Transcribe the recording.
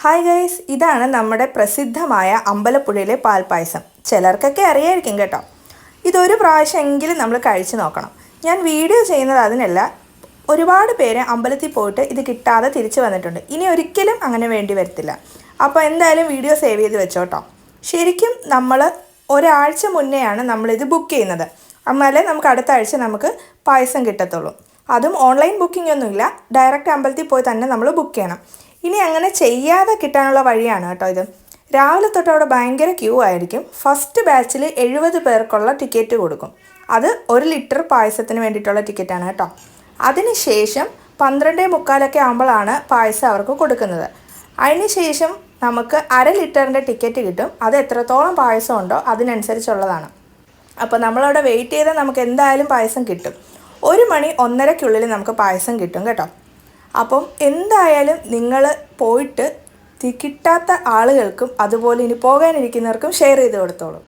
Hi guys, ഇതാണ് നമ്മുടെ പ്രസിദ്ധമായ അമ്പലപ്പുഴയിലെ പാൽപ്പായസം. ചിലർക്കൊക്കെ അറിയായിരിക്കും കേട്ടോ. ഇതൊരു പ്രാവശ്യമെങ്കിലും നമ്മൾ കഴിച്ചു നോക്കണം. ഞാൻ വീഡിയോ ചെയ്യുന്നത് അതിനല്ല, ഒരുപാട് പേര് അമ്പലത്തിൽ പോയിട്ട് ഇത് കിട്ടാതെ തിരിച്ചു വന്നിട്ടുണ്ട്. ഇനി ഒരിക്കലും അങ്ങനെ വേണ്ടി വരത്തില്ല. അപ്പോൾ എന്തായാലും വീഡിയോ സേവ് ചെയ്ത് വെച്ചോട്ടോ. ശരിക്കും നമ്മൾ ഒരാഴ്ച മുന്നെയാണ് നമ്മളിത് ബുക്ക് ചെയ്യുന്നത്. എന്നാലേ നമുക്ക് അടുത്ത ആഴ്ച നമുക്ക് പായസം കിട്ടത്തുള്ളൂ. അതും ഓൺലൈൻ ബുക്കിംഗ് ഒന്നുമില്ല, ഡയറക്റ്റ് അമ്പലത്തിൽ പോയി തന്നെ നമ്മൾ ബുക്ക് ചെയ്യണം. ഇനി അങ്ങനെ ചെയ്യാതെ കിട്ടാനുള്ള വഴിയാണ് കേട്ടോ ഇത്. രാവിലെ തൊട്ട് അവിടെ ഭയങ്കര ക്യൂ ആയിരിക്കും. ഫസ്റ്റ് ബാച്ചിൽ 70 പേർക്കുള്ള ടിക്കറ്റ് കൊടുക്കും. അത് 1 ലിറ്റർ പായസത്തിന് വേണ്ടിയിട്ടുള്ള ടിക്കറ്റാണ് കേട്ടോ. അതിനുശേഷം 12:45 ആകുമ്പോഴാണ് പായസം അവർക്ക് കൊടുക്കുന്നത്. അതിനുശേഷം നമുക്ക് 1/2 ലിറ്ററിൻ്റെ ടിക്കറ്റ് കിട്ടും. അത് എത്രത്തോളം പായസം ഉണ്ടോ അതിനനുസരിച്ചുള്ളതാണ്. അപ്പോൾ നമ്മളവിടെ വെയിറ്റ് ചെയ്താൽ നമുക്ക് എന്തായാലും പായസം കിട്ടും. 1 മണി 1:30ക്കുള്ളിൽ നമുക്ക് പായസം കിട്ടും കേട്ടോ. അപ്പം എന്തായാലും നിങ്ങൾ പോയിട്ട് കിട്ടാത്ത ആളുകൾക്കും അതുപോലെ ഇനി പോകാനിരിക്കുന്നവർക്കും ഷെയർ ചെയ്ത് കൊടുത്തോളൂ.